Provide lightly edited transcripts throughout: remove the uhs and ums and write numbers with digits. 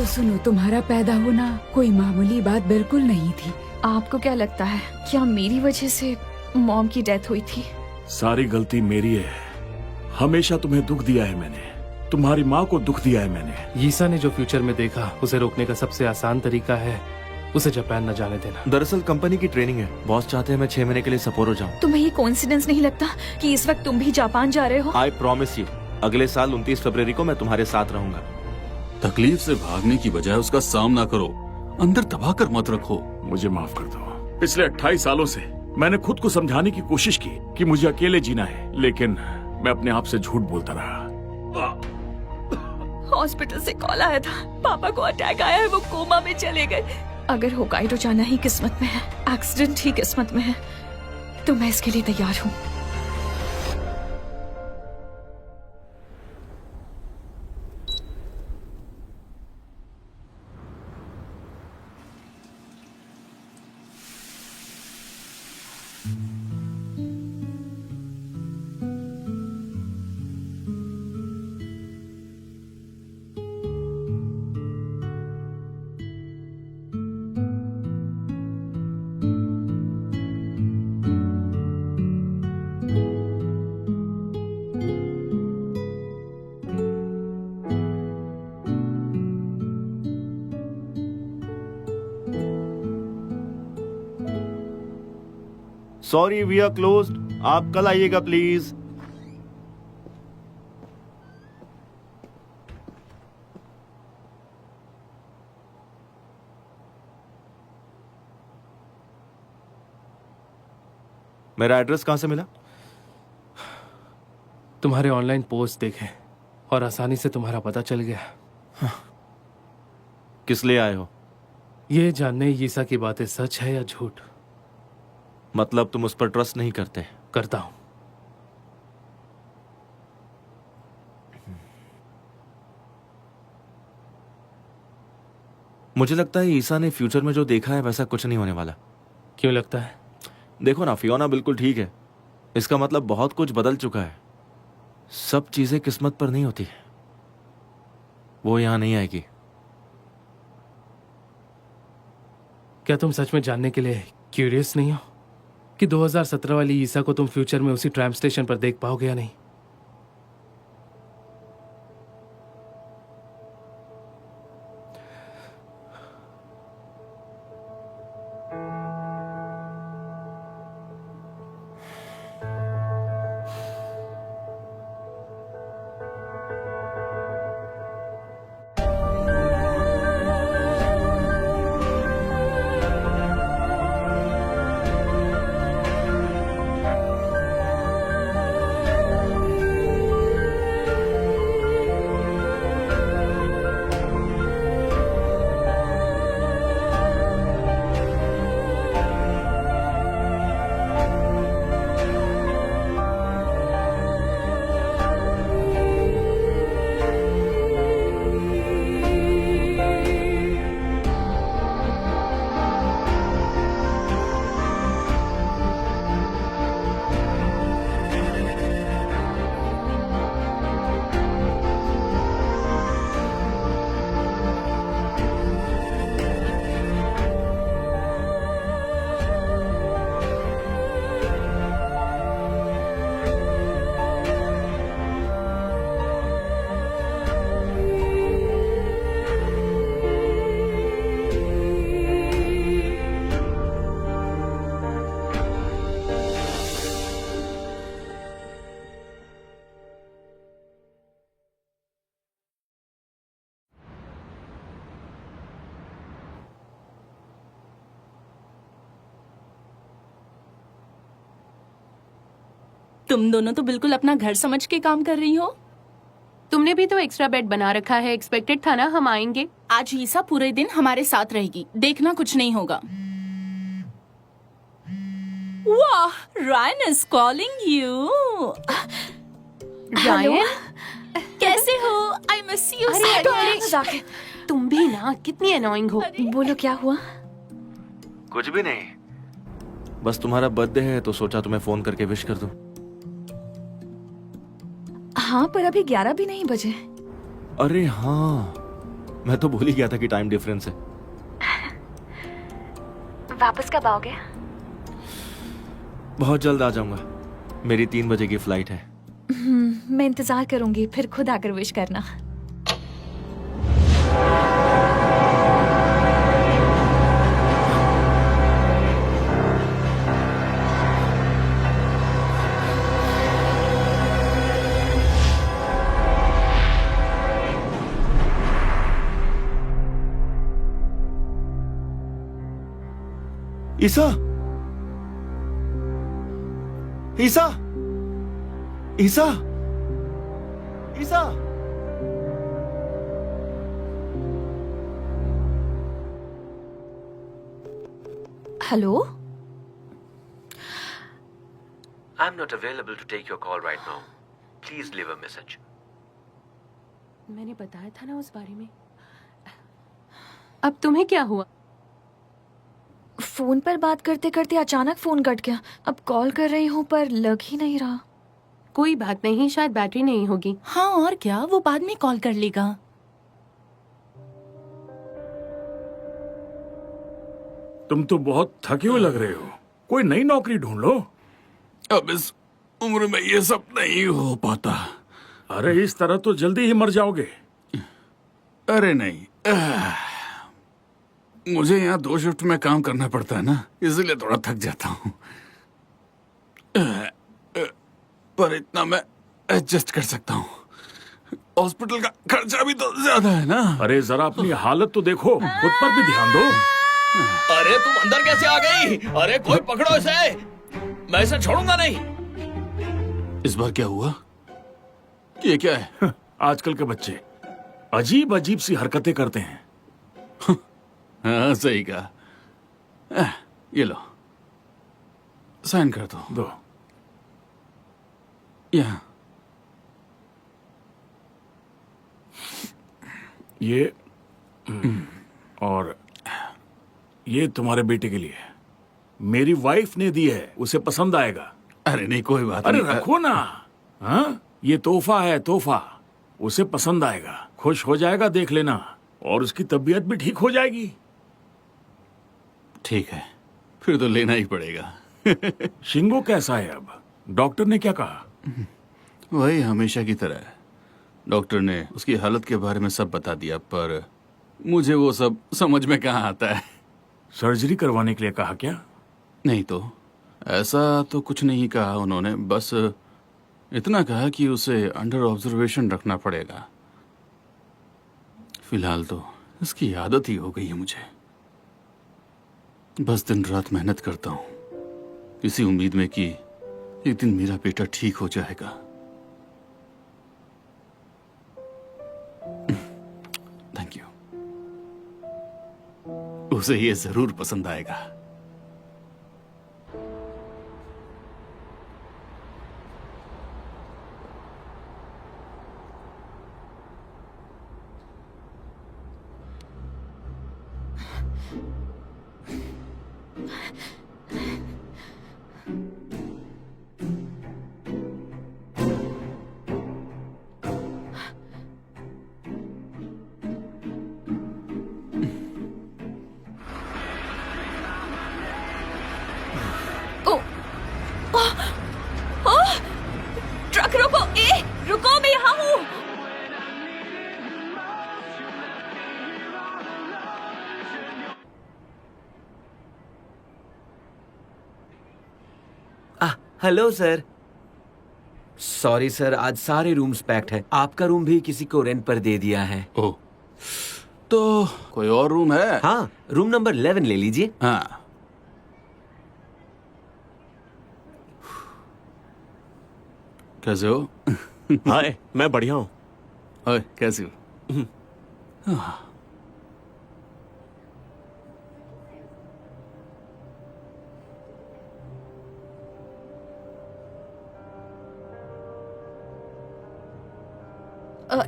सुनो, तुम्हारा पैदा होना कोई मामूली बात बिल्कुल नहीं थी। आपको क्या लगता है, क्या मेरी वजह से मॉम की डेथ हुई थी? सारी गलती मेरी है। हमेशा तुम्हें दुख दिया है मैंने, तुम्हारी माँ को दुख दिया है मैंने। यीसा ने जो फ्यूचर में देखा, उसे रोकने का सबसे आसान तरीका है उसे जापान न जाने देना। दरअसल कंपनी की ट्रेनिंग है, बॉस चाहते हैं मैं 6 महीने के लिए सपोरो जाऊँ। तुम्हें ये कोइंसिडेंस नहीं लगता कि इस वक्त तुम भी जापान जा रहे हो? आई प्रॉमिस यू, अगले साल 29 फरवरी को मैं तुम्हारे साथ रहूंगा। तकलीफ से भागने की बजाय उसका सामना करो, अंदर दबा कर मत रखो। मुझे माफ कर दो। पिछले 28 सालों से मैंने खुद को समझाने की कोशिश की कि मुझे अकेले जीना है, लेकिन मैं अपने आप से झूठ बोलता रहा। हॉस्पिटल से कॉल आया था, पापा को अटैक आया है, वो कोमा में चले गए। अगर होकाइडो जाना ही किस्मत में है, एक्सीडेंट ही किस्मत में है, तो मैं इसके लिए तैयार हूँ। सॉरी वी आर क्लोज्ड, आप कल आइएगा प्लीज। मेरा एड्रेस कहां से मिला? तुम्हारे ऑनलाइन पोस्ट देखे और आसानी से तुम्हारा पता चल गया। किस लिए आए हो? ये जानने यीसा की बातें सच है या झूठ। मतलब तुम उस पर ट्रस्ट नहीं करते? करता हूं। मुझे लगता है ईसा ने फ्यूचर में जो देखा है वैसा कुछ नहीं होने वाला। क्यों लगता है? देखो ना, फियोना बिल्कुल ठीक है। इसका मतलब बहुत कुछ बदल चुका है। सब चीजें किस्मत पर नहीं होती। वो यहां नहीं आएगी। क्या तुम सच में जानने के लिए क्यूरियस नहीं हो कि 2017 वाली ईसा को तुम फ्यूचर में उसी ट्राम स्टेशन पर देख पाओगे या नहीं? तुम दोनों तो बिल्कुल अपना घर समझ के काम कर रही हो। तुमने भी तो एक्स्ट्रा बेड बना रखा है, एक्सपेक्टेड था ना हम आएंगे। आज ईसा पूरे दिन हमारे साथ रहेगी, देखना कुछ नहीं होगा। वाह, Ryan is calling you. Ryan, कैसे हो? I miss you. अरे तुम भी ना कितनी अनोइंग हो। बोलो क्या हुआ? कुछ भी नहीं, बस तुम्हारा बर्थडे है तो सोचा तुम्हें फोन करके विश कर दूं। हाँ, पर अभी 11 भी नहीं बजे। अरे हाँ, मैं तो भूल ही गया था कि टाइम डिफरेंस है। वापस कब आओगे? बहुत जल्द आ जाऊंगा, मेरी 3 बजे की फ्लाइट है। मैं इंतजार करूंगी, फिर खुद आकर विश करना। ईसा, ईसा, ईसा, ईसा। Hello? I'm not available to take your call right now. Please leave a message. मैंने बताया था ना उस बारे में। अब तुम्हें क्या हुआ? फोन पर बात करते करते अचानक फोन कट गया। अब कॉल कर रही हूँ पर लग ही नहीं रहा। कोई बात नहीं, शायद बैटरी नहीं होगी। हाँ और क्या, वो बाद में कॉल कर लेगा। तुम तो बहुत थके हुए लग रहे हो, कोई नई नौकरी ढूंढ लो। अब इस उम्र में ये सब नहीं हो पाता। अरे इस तरह तो जल्दी ही मर जाओगे। अरे नहीं, मुझे यहाँ 2 शिफ्ट में काम करना पड़ता है ना, इसलिए थोड़ा थक जाता हूँ। पर इतना मैं एडजस्ट कर सकता हूँ। हॉस्पिटल का खर्चा भी तो ज्यादा है ना। अरे जरा अपनी हालत तो देखो, खुद पर भी ध्यान दो। अरे तुम अंदर कैसे आ गई? अरे कोई पकड़ो इसे, मैं इसे छोड़ूंगा नहीं। इस बार क्या हुआ? ये क्या है? आजकल के बच्चे अजीब अजीब सी हरकतें करते हैं। हाँ सही कहा। ये लो, साइन कर दो। यहाँ ये और ये तुम्हारे बेटे के लिए, मेरी वाइफ ने दी है, उसे पसंद आएगा। अरे नहीं, कोई बात अरे नहीं। रखो ना। हाँ, ये तोहफा है, तोहफा। उसे पसंद आएगा, खुश हो जाएगा, देख लेना, और उसकी तबीयत भी ठीक हो जाएगी। ठीक है, फिर तो लेना ही पड़ेगा। शिंगो कैसा है अब? डॉक्टर ने क्या कहा? वही हमेशा की तरह है। डॉक्टर ने उसकी हालत के बारे में सब बता दिया, पर मुझे वो सब समझ में कहाँ आता है। सर्जरी करवाने के लिए कहा क्या? नहीं तो ऐसा तो कुछ नहीं कहा उन्होंने, बस इतना कहा कि उसे अंडर ऑब्जर्वेशन रखना पड़ेगा। फिलहाल तो इसकी आदत ही हो गई है मुझे। बस दिन रात मेहनत करता हूँ, इसी उम्मीद में कि एक दिन मेरा बेटा ठीक हो जाएगा। Thank you. उसे ये जरूर पसंद आएगा। ट्रक रोको! रुको, मैं यहाँ हूँ। Hello sir. सॉरी सर, आज सारे रूम्स पैक्ड हैं। आपका रूम भी किसी को रेंट पर दे दिया है। ओह, तो कोई और रूम है? हाँ, रूम नंबर 11 ले लीजिए। हाँ। कैसे हो? हाय, मैं बढ़िया हूँ। ओए, कैसे हो?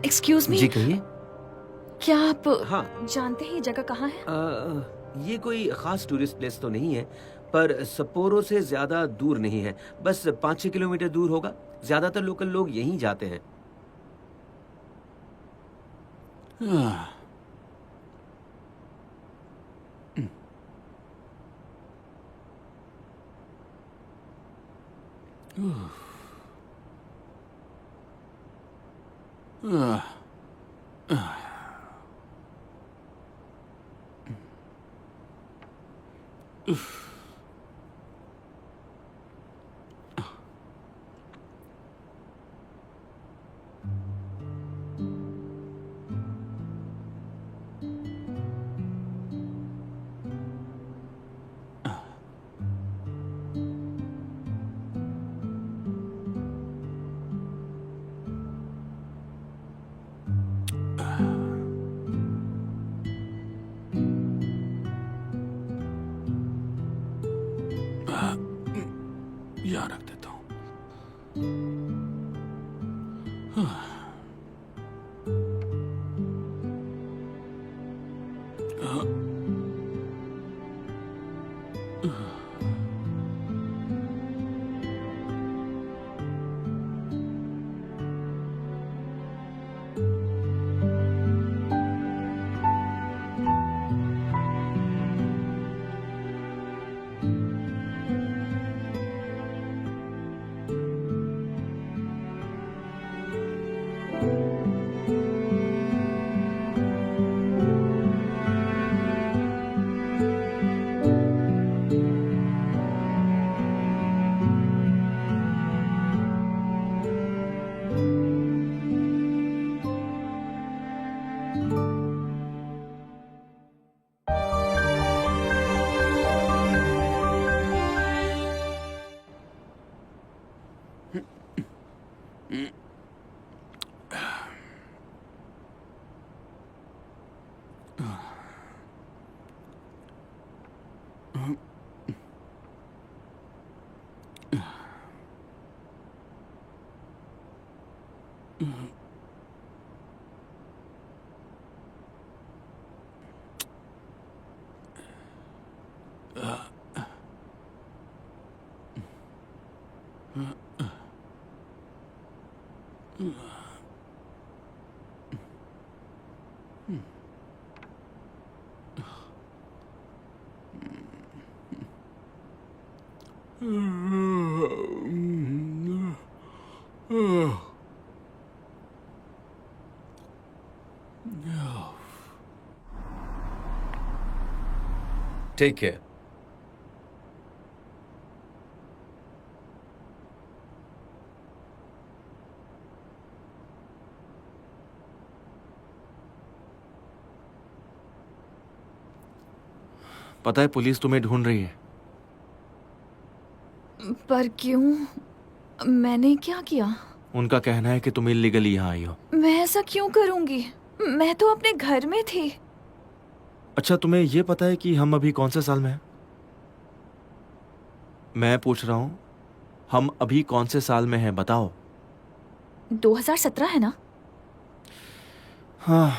एक्सक्यूज मी, जी कहिए। क्या आप हाँ। जानते हैं ये जगह कहाँ है? ये कोई खास टूरिस्ट प्लेस तो नहीं है, पर सप्पोरो से ज्यादा दूर नहीं है। बस 5-6 किलोमीटर दूर होगा। ज्यादातर लोकल लोग यहीं जाते हैं। यहाँ रख देता हूँ। Take care. पता है पुलिस तुम्हें ढूंढ रही है। पर क्यों? मैंने क्या किया? उनका कहना है कि तुम इल्लीगली यहाँ आई हो। मैं ऐसा क्यों करूंगी? मैं तो अपने घर में थी। अच्छा, तुम्हें ये पता है कि हम अभी कौन से साल में हैं? मैं पूछ रहा हूँ, हम अभी कौन से साल में हैं, बताओ। 2017 है ना? हाँ।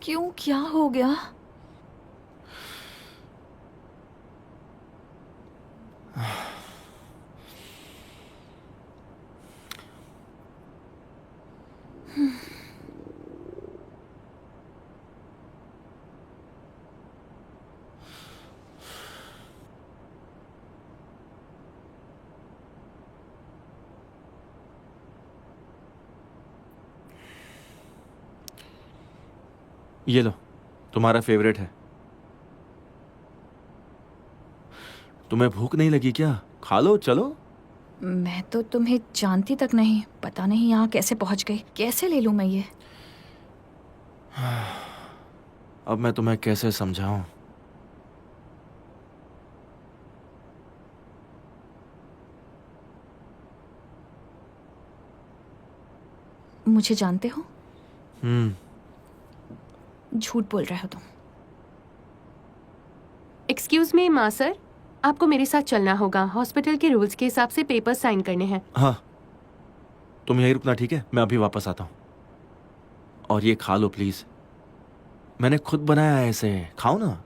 क्यों, क्या हो गया? ये लो, तुम्हारा फेवरेट है। तुम्हें भूख नहीं लगी क्या? खा लो, चलो। मैं तो तुम्हें जानती तक नहीं, पता नहीं यहाँ कैसे पहुंच गई। कैसे ले लूं मैं ये? अब मैं तुम्हें कैसे समझाऊं? मुझे जानते हो? झूठ बोल रहे हो तुम। एक्सक्यूज मी माँ सर, आपको मेरे साथ चलना होगा। हॉस्पिटल के रूल्स के हिसाब से पेपर साइन करने हैं। हाँ, तुम यहीं रुकना, ठीक है? मैं अभी वापस आता हूँ। और ये खा लो प्लीज, मैंने खुद बनाया है इसे, खाओ ना।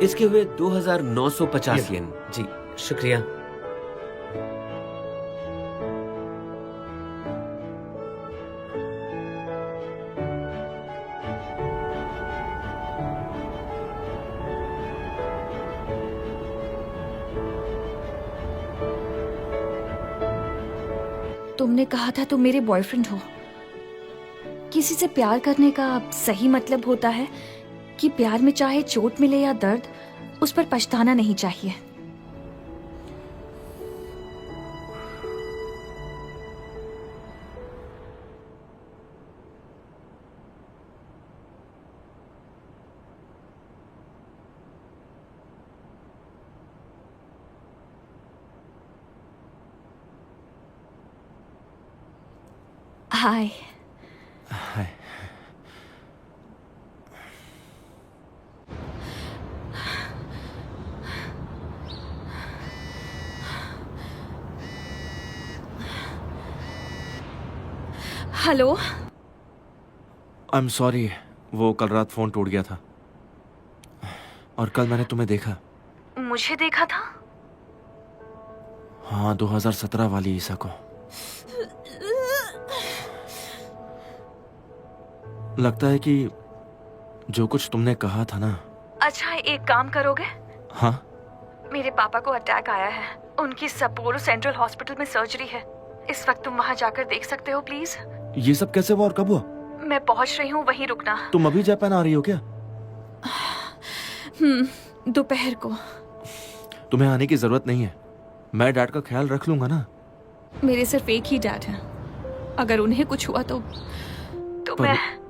इसके हुए 2,950 येन। जी शुक्रिया। तुमने कहा था तुम मेरे बॉयफ्रेंड हो। किसी से प्यार करने का सही मतलब होता है कि प्यार में चाहे चोट मिले या दर्द, उस पर पछताना नहीं चाहिए। हाय। हेलो। आई एम सॉरी, वो कल रात फोन टूट गया था और कल मैंने तुम्हें देखा। मुझे देखा था? हाँ, 2017 वाली ईसा को। लगता है कि जो कुछ तुमने कहा था ना। अच्छा, एक काम करोगे? हाँ? मेरे पापा को अटैक आया है। उनकी सपोरो सेंट्रल हॉस्पिटल में सर्जरी है। इस वक्त तुम वहाँ जाकर देख सकते हो प्लीज? ये सब कैसे हुआ और कब हुआ? मैं पहुँच रही हूँ, वहीं रुकना। तुम अभी जापान आ रही हो क्या? दोपहर को। तुम्हें आने की जरूरत नहीं है, मैं डैड का ख्याल रख लूंगा ना। मेरे सिर्फ एक ही डैड है। अगर उन्हें कुछ हुआ तो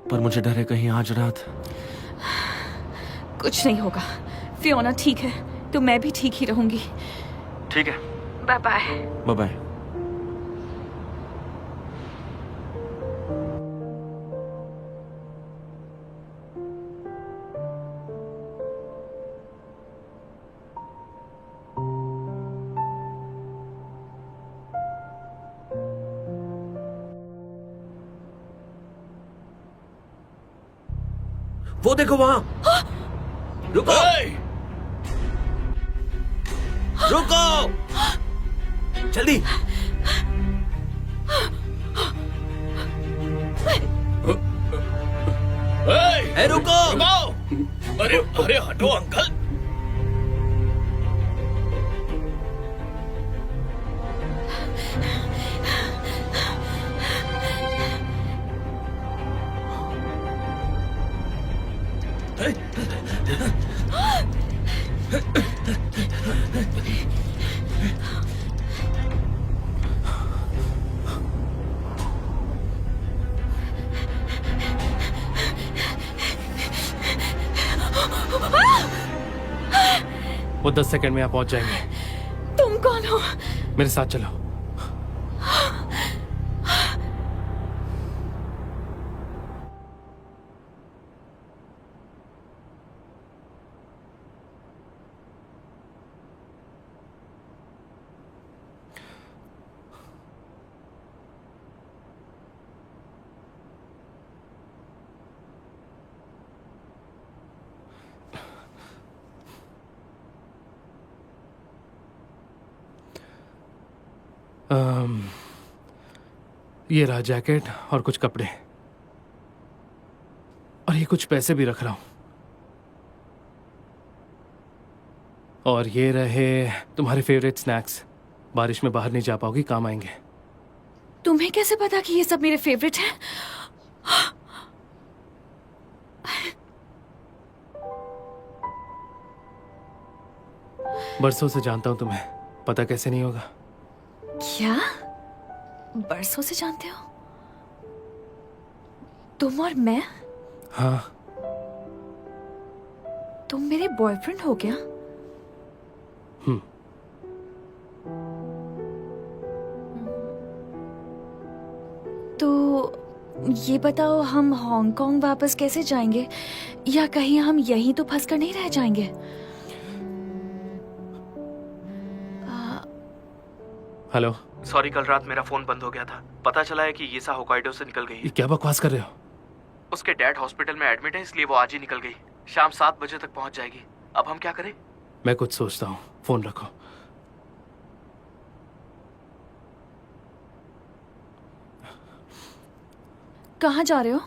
पर मुझे डर है कहीं आज रात। कुछ नहीं होगा। फियोना ठीक है तो मैं भी ठीक ही रहूंगी। ठीक है, बाय बाय। Bye bye. वो देखो वहां। रुको, रुको, जल्दी। ए, रुको। अरे अरे हटो अंकल। वो 10 सेकंड में यहाँ पहुंच जाएंगे। तुम कौन हो? मेरे साथ चलो। ये रहा जैकेट और कुछ कपड़े, और ये कुछ पैसे भी रख रहा हूं। और ये रहे तुम्हारे फेवरेट स्नैक्स। बारिश में बाहर नहीं जा पाओगी, काम आएंगे। तुम्हें कैसे पता कि ये सब मेरे फेवरेट हैं? बरसों से जानता हूं तुम्हें, पता कैसे नहीं होगा? क्या? बरसों से जानते हो? तुम और मैं? हाँ। तुम मेरे बॉयफ्रेंड हो क्या? तो ये बताओ, हम हांगकांग वापस कैसे जाएंगे? या कहीं हम यहीं तो फंस कर नहीं रह जाएंगे? हेलो। सॉरी, कल रात मेरा फोन बंद हो गया था। पता चला है कि यीसा होकाइडो से निकल गई ये क्या बकवास कर रहे हो? उसके डैड हॉस्पिटल में एडमिट है, इसलिए वो आज ही निकल गई। शाम 7 बजे तक पहुंच जाएगी। अब हम क्या करें? मैं कुछ सोचता हूँ, फोन रखो। कहाँ जा रहे हो?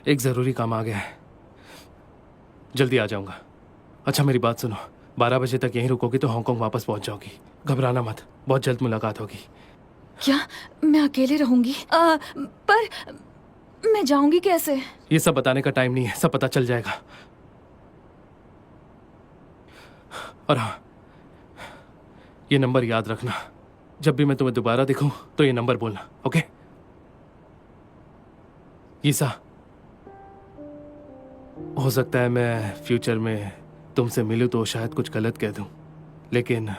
एक जरूरी काम आ गया है, जल्दी आ जाऊंगा। अच्छा मेरी बात सुनो, 12 बजे तक यहीं रुकोगी तो हांगकांग वापस पहुंच जाओगी। घबराना मत, बहुत जल्द मुलाकात होगी। क्या मैं अकेले रहूंगी? पर मैं जाऊंगी कैसे? ये सब बताने का टाइम नहीं है, सब पता चल जाएगा। और हाँ, ये नंबर याद रखना, जब भी मैं तुम्हें दोबारा दिखूं तो ये नंबर बोलना, ओके? ईसा, हो सकता है मैं फ्यूचर में तुमसे मिलूं तो शायद कुछ गलत कह दूं, लेकिन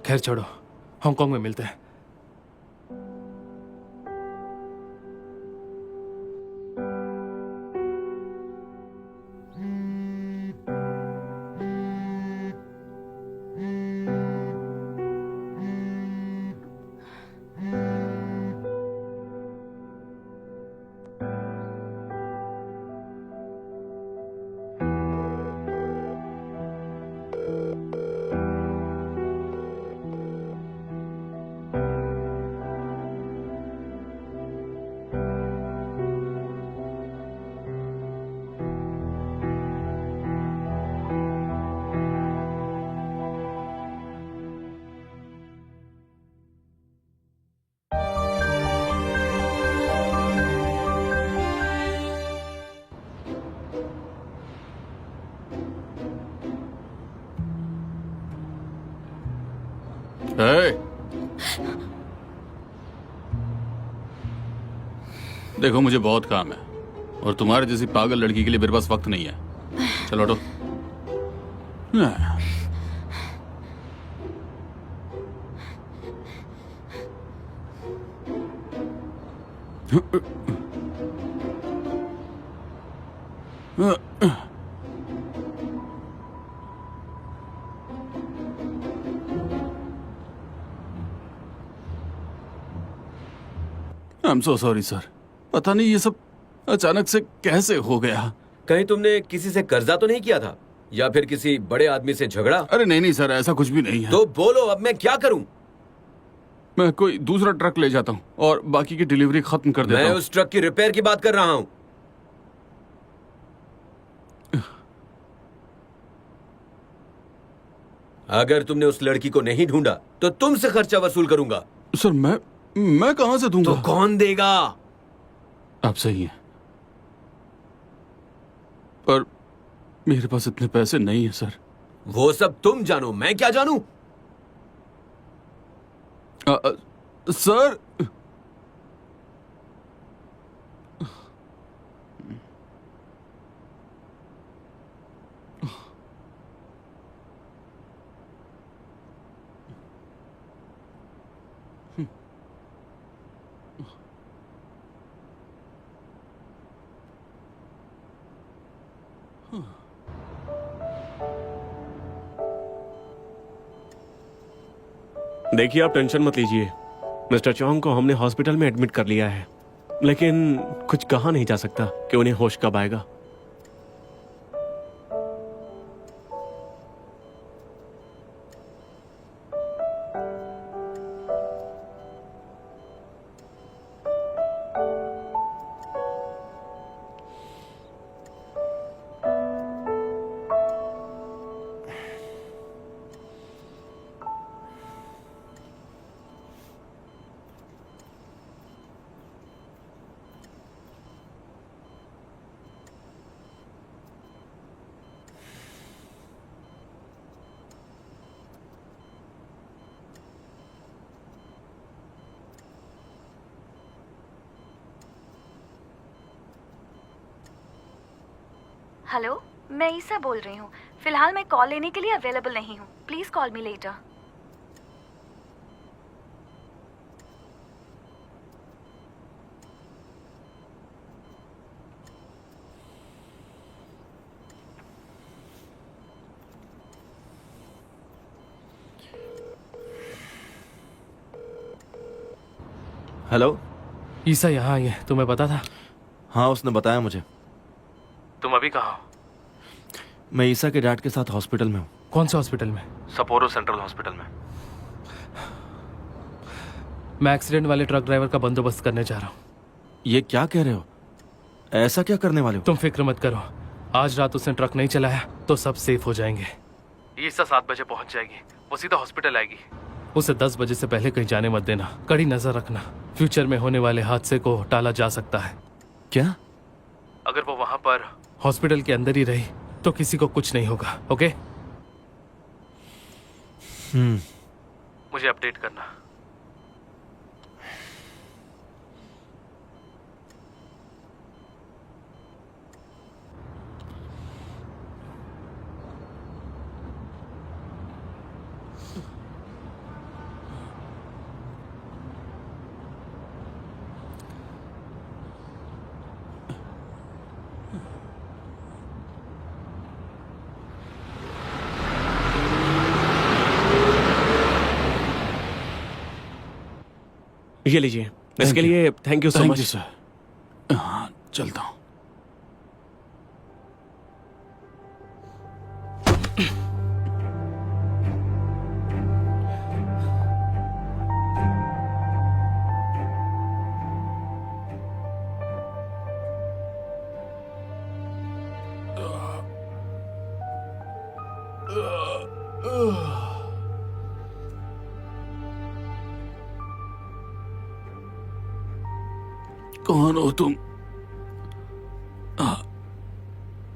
खैर छोड़ो, हांगकांग में मिलते हैं। देखो मुझे बहुत काम है और तुम्हारे जैसी पागल लड़की के लिए मेरे पास वक्त नहीं है। चलो हटो। I am so sorry sir, पता नहीं ये सब अचानक से कैसे हो गया। कहीं तुमने किसी से कर्जा तो नहीं किया था, या फिर किसी बड़े आदमी से झगड़ा? अरे नहीं नहीं सर, ऐसा कुछ भी नहीं है। तो बोलो, अब मैं क्या करूं? मैं कोई दूसरा ट्रक ले जाता हूँ और बाकी की डिलीवरी खत्म कर देता हूँ। मैं उस ट्रक की रिपेयर की बात कर रहा हूं। अगर तुमने उस लड़की को नहीं ढूंढा तो तुमसे खर्चा वसूल करूंगा। सर मैं कहां से दूंगा? तो कौन देगा? आप सही हैं, पर मेरे पास इतने पैसे नहीं है सर। वो सब तुम जानो, मैं क्या जानूं? सर देखिए, आप टेंशन मत लीजिए। मिस्टर चौंग को हमने हॉस्पिटल में एडमिट कर लिया है, लेकिन कुछ कहा नहीं जा सकता कि उन्हें होश कब आएगा। हेलो, मैं ईसा बोल रही हूँ। फिलहाल मैं कॉल लेने के लिए अवेलेबल नहीं हूँ। Please call me later. Hello, Isa यहाँ आई है, तुम्हें पता था? हाँ, उसने बताया मुझे। तुम अभी कहाँ हो? मैं ईसा के डैड के साथ हॉस्पिटल में हूँ। कौन से हॉस्पिटल में? सपोरो सेंट्रल हॉस्पिटल में। मैं एक्सीडेंट वाले ट्रक ड्राइवर का बंदोबस्त करने जा रहा हूँ। ये क्या कह रहे हो? ऐसा क्या करने वाले हो? तुम फिक्र मत करो, आज रात उसने ट्रक नहीं चलाया तो सब सेफ हो जाएंगे। ईसा 7 बजे पहुंच जाएगी, वो सीधा हॉस्पिटल आएगी। उसे 10 बजे से पहले कहीं जाने मत देना, कड़ी नजर रखना। फ्यूचर में होने वाले हादसे को टाला जा सकता है। क्या? अगर वो वहां पर हॉस्पिटल के अंदर ही रही तो किसी को कुछ नहीं होगा। ओके? मुझे अपडेट करना। ये लीजिए, इसके लिए thank you so thank much. You sir. हाँ, चलता हूँ। कौन हो तुम?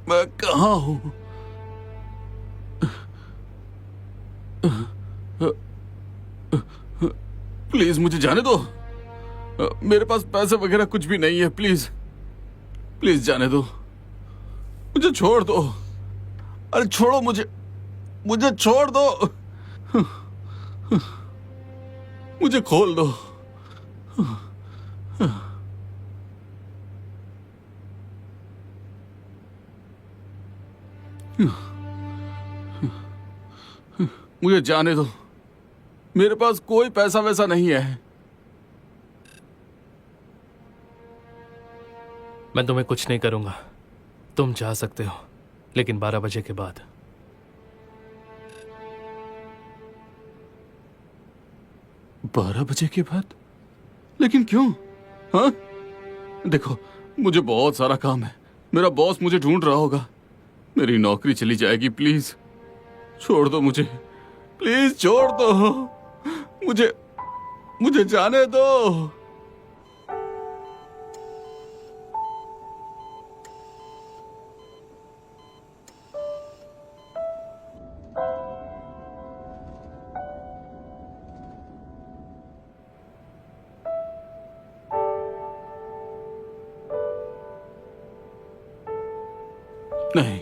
मैं कहाँ हूँ? प्लीज मुझे जाने दो। मेरे पास पैसे वगैरह कुछ भी नहीं है। प्लीज प्लीज जाने दो, मुझे छोड़ दो। अरे छोड़ो मुझे, मुझे छोड़ दो। मुझे खोल दो। मुझे जाने दो, मेरे पास कोई पैसा वैसा नहीं है। मैं तुम्हें कुछ नहीं करूंगा, तुम जा सकते हो, लेकिन 12 बजे के बाद। 12 बजे के बाद? लेकिन क्यों? हाँ, देखो मुझे बहुत सारा काम है, मेरा बॉस मुझे ढूंढ रहा होगा, मेरी नौकरी चली जाएगी। प्लीज छोड़ दो मुझे, प्लीज छोड़ दो मुझे, मुझे जाने दो। नहीं,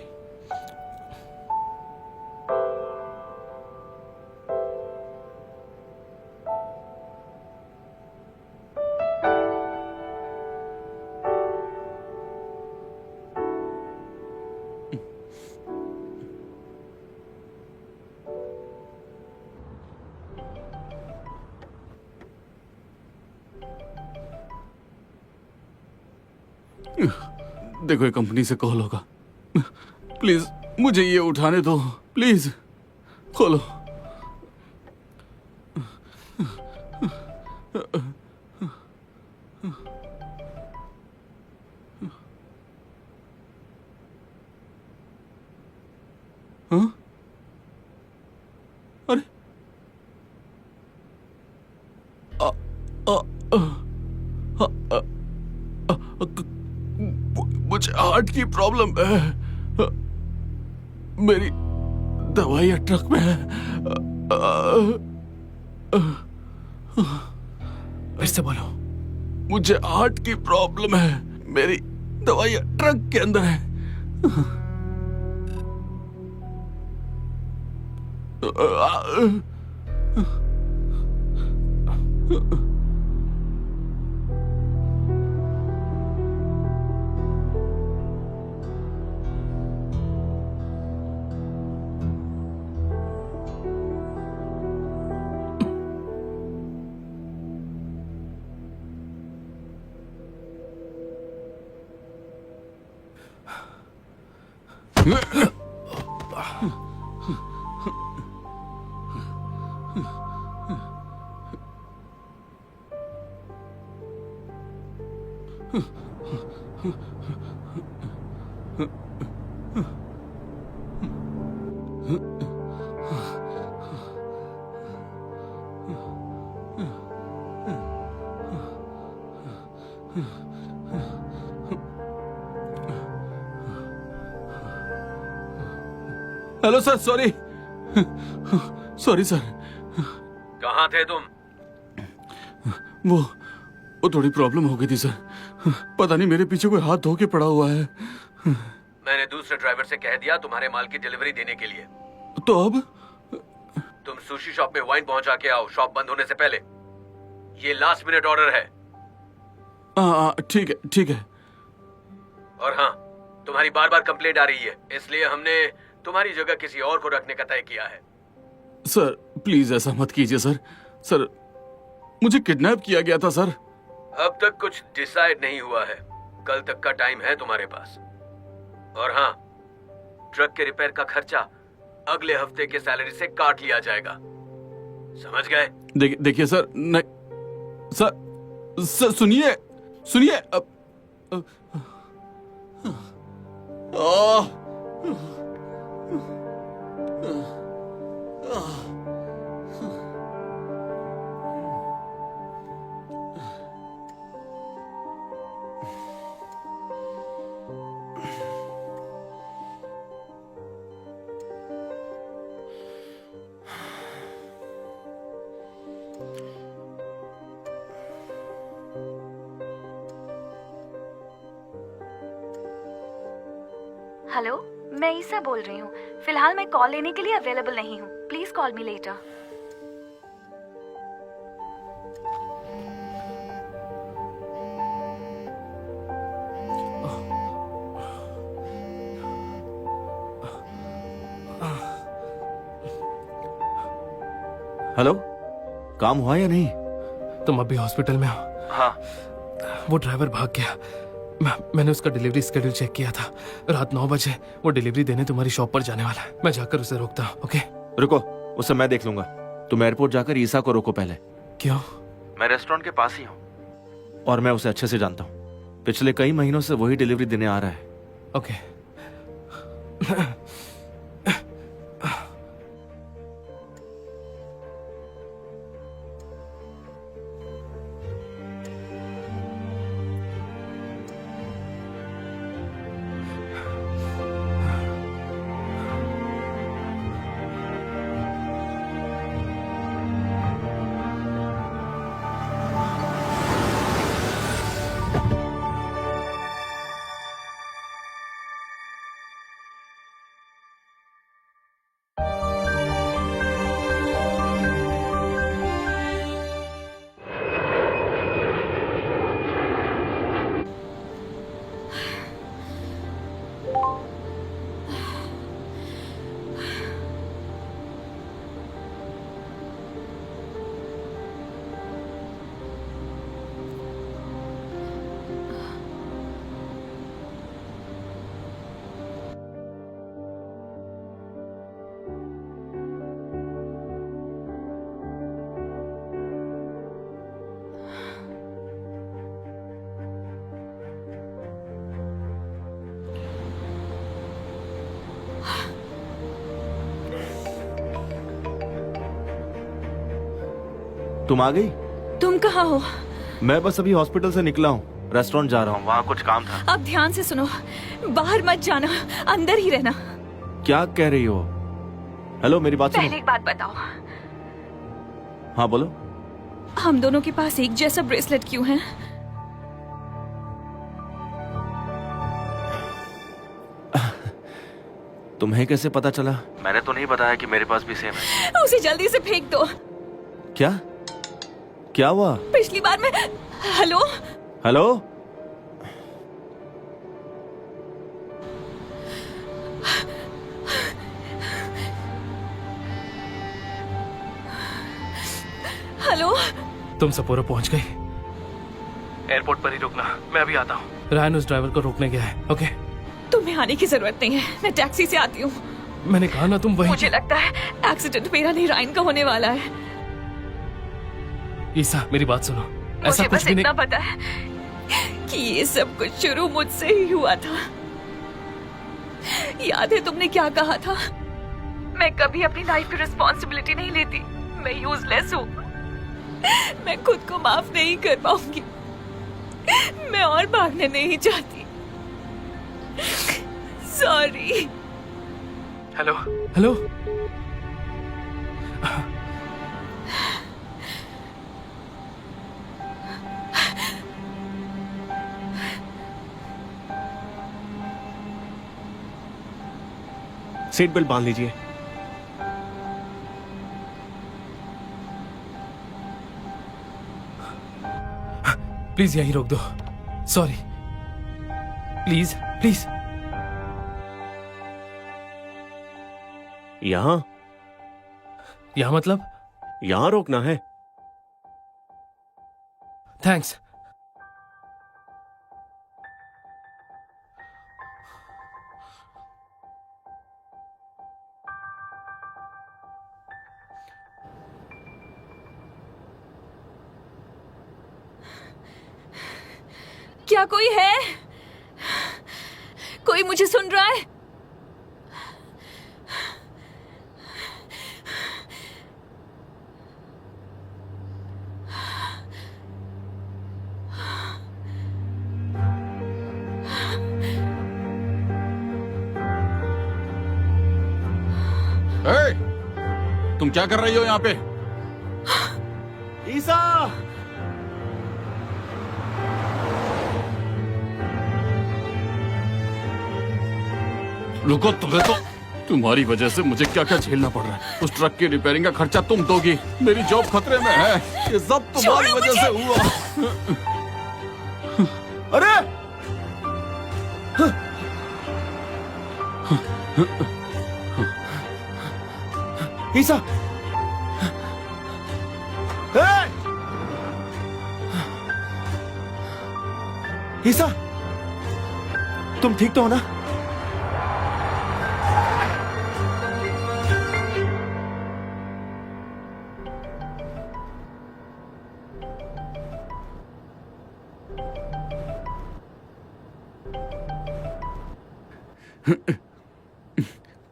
देखो ये कंपनी से कॉल होगा। प्लीज मुझे ये उठाने दो, प्लीज खोलो। हाँ? अरे आ, आ, आ, आ, आ, आ, मुझे हार्ट की प्रॉब्लम है, मेरी दवाइयाँ ट्रक में है। फिर से बोलो। मुझे हार्ट की प्रॉब्लम है, मेरी दवाइयाँ ट्रक के अंदर है। Hello sir, sorry sorry sir. कहाँ थे तुम? वो थोड़ी प्रॉब्लम हो गई थी सर। पता नहीं मेरे पीछे कोई हाथ धो के पड़ा हुआ है। मैंने दूसरे ड्राइवर से कह दिया तुम्हारे माल की डिलीवरी देने के लिए। तो अब तुम सुशी शॉप में वाइन पहुंचा के आओ, शॉप बंद होने से पहले। ये लास्ट मिनट ऑर्डर है। ठीक है ठीक है। और हाँ, तुम्हारी बार बार कंप्लेंट आ रही है, इसलिए हमने तुम्हारी जगह किसी और को रखने का तय किया है। सर प्लीज ऐसा मत कीजिए सर। सर मुझे किडनैप किया गया था सर। अब तक कुछ डिसाइड नहीं हुआ है, कल तक का टाइम है तुम्हारे पास। और हाँ, ट्रक के रिपेयर का खर्चा अगले हफ्ते के सैलरी से काट लिया जाएगा, समझ गए? देखिए सर, नहीं सर सुनिए सुनिए। हेलो, मैं ईसा बोल रही हूँ। फिलहाल मैं कॉल लेने के लिए अवेलेबल नहीं हूँ। Please call me later. Hello, काम हुआ या नहीं? तुम अभी हॉस्पिटल में हो? हाँ। वो ड्राइवर भाग गया। मैंने उसका डिलीवरी स्केड्यूल चेक किया था। रात 9 बजे वो डिलीवरी देने तुम्हारी शॉप पर जाने वाला है। मैं जाकर उसे रोकता हूँ। ओके? रुको, उसे मैं देख लूंगा। तुम एयरपोर्ट जाकर ईसा को रोको पहले। क्यों? मैं रेस्टोरेंट के पास ही हूँ और मैं उसे अच्छे से जानता हूँ। पिछले कई महीनों से वही डिलीवरी देने आ रहा है। ओके। तुम आ गई? तुम कहाँ हो? मैं बस अभी हॉस्पिटल से निकला हूँ, रेस्टोरेंट जा रहा हूँ, वहाँ कुछ काम था। अब ध्यान से सुनो, बाहर मत जाना, अंदर ही रहना। क्या कह रही हो? हेलो, मेरी बात सुनो। पहले एक बात बताओ। हाँ बोलो। हम दोनों के पास एक जैसा ब्रेसलेट क्यों है? तुम्हें कैसे पता चला? मैंने तो नहीं बताया कि मेरे पास भी सेम है। उसे जल्दी से फेंक दो। क्या? क्या हुआ? पिछली बार मैं... हेलो? हेलो? हेलो? तुम सपोरो पहुंच गई? एयरपोर्ट पर ही रुकना, मैं अभी आता हूँ। रायन उस ड्राइवर को रोकने गया है। ओके? तुम्हें आने की जरूरत नहीं है, मैं टैक्सी से आती हूँ। मैंने कहा ना तुम वही। मुझे लगता है एक्सीडेंट मेरा नहीं रायन का होने वाला है। ईसा मेरी बात सुनो, ऐसा मुझे कुछ बस भी इतना नहीं। पता है कि ये सब कुछ शुरू मुझसे ही हुआ था। याद है तुमने क्या कहा था? मैं कभी अपनी लाइफ की रिस्पॉन्सिबिलिटी नहीं लेती, मैं यूजलेस हूँ, मैं खुद को माफ नहीं कर पाऊंगी, मैं और भागने नहीं चाहती। Sorry. Hello hello. Seat belt बांध लीजिए। प्लीज यहीं रोक दो। Sorry, please please. यहां यहाँ मतलब? यहां रोकना है। थैंक्स। क्या कोई है? कोई मुझे सुन रहा है? तुम क्या कर रही हो यहाँ पे? ईसा! रुको, तुम्हारी वजह से मुझे क्या क्या झेलना पड़ रहा है। उस ट्रक की रिपेयरिंग का खर्चा तुम दोगी, मेरी जॉब खतरे में है, ये सब तुम्हारी वजह से हुआ। अरे! ईसा! ईसा! तुम ठीक तो हो ना?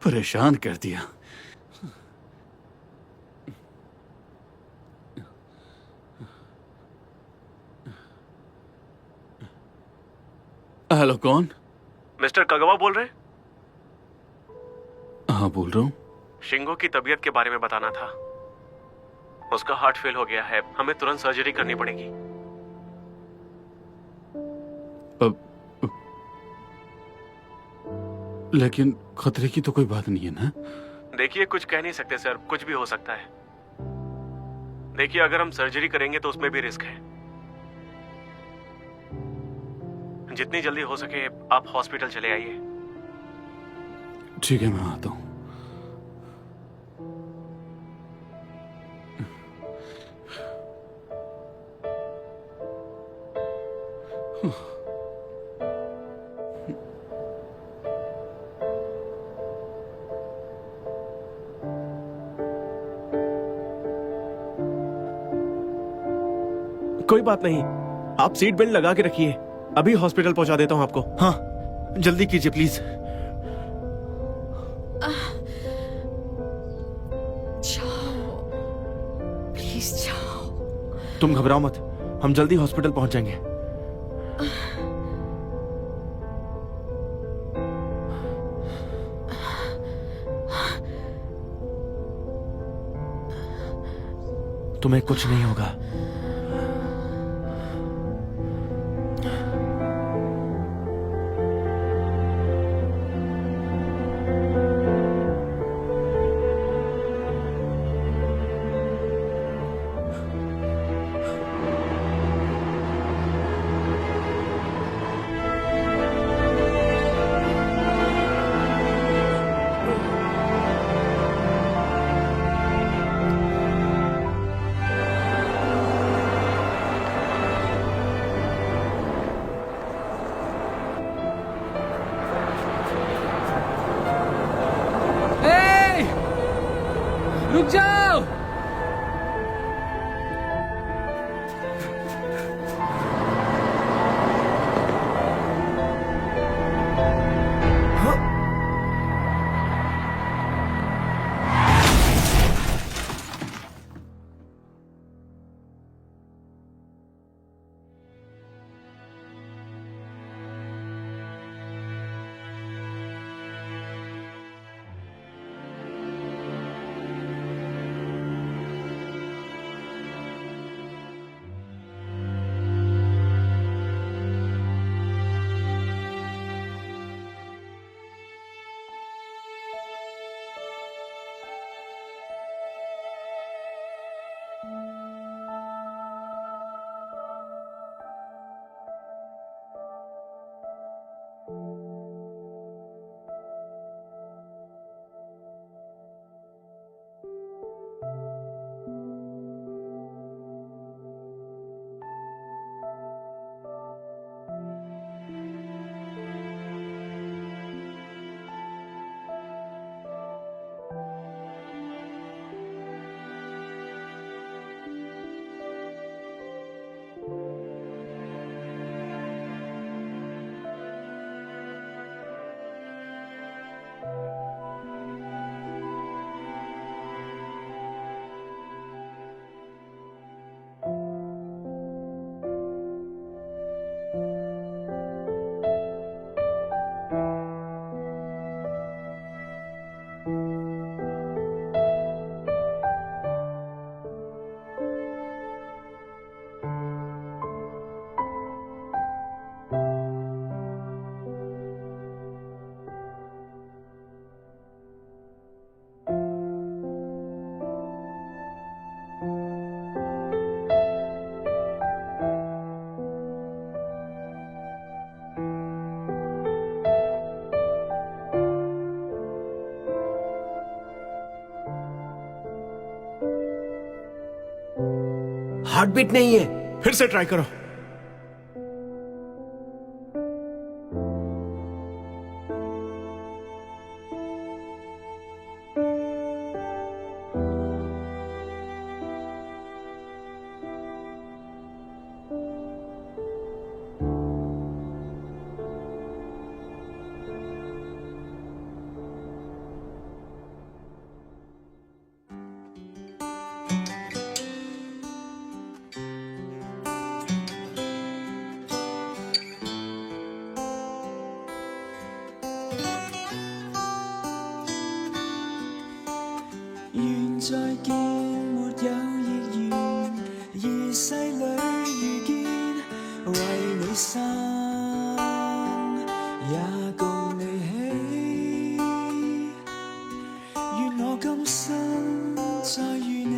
परेशान कर दिया। हेलो, कौन? मिस्टर कगवा बोल रहे? हाँ, बोल रहा हूँ। शिंगो की तबीयत के बारे में बताना था। उसका हार्ट फेल हो गया है, हमें तुरंत सर्जरी करनी पड़ेगी। लेकिन खतरे की तो कोई बात नहीं है ना? देखिए, कुछ कह नहीं सकते सर, कुछ भी हो सकता है। देखिए, अगर हम सर्जरी करेंगे तो उसमें भी रिस्क है। जितनी जल्दी हो सके आप हॉस्पिटल चले आइए। ठीक है, मैं आता हूँ। कोई बात नहीं, आप सीट बेल्ट लगा के रखिए, अभी हॉस्पिटल पहुंचा देता हूं आपको। हाँ, जल्दी कीजिए प्लीज। जाओ, प्लीज जाओ। तुम घबराओ मत, हम जल्दी हॉस्पिटल पहुंच जाएंगे। तुम्हें कुछ नहीं होगा। हार्ट बीट नहीं है। फिर से ट्राई करो।願再見，沒有亦願，而世裏遇見，為你生，也共你喜。願我今生再與你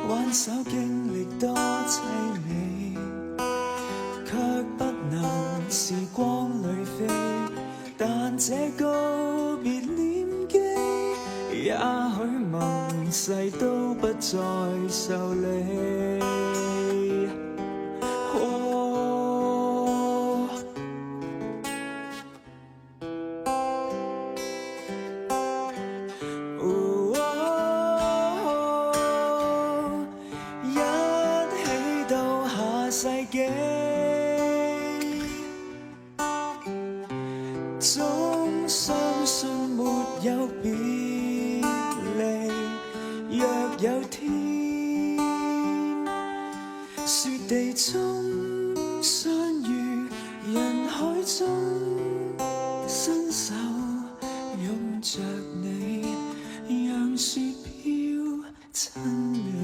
挽手，經歷多凄美，卻不能時光裏飛。但這告別念記，也許盟誓都不再受理。一起到下世紀，總相信沒有別離。若有天，雪地中相遇，人海中伸手擁着你，讓雪飄親你。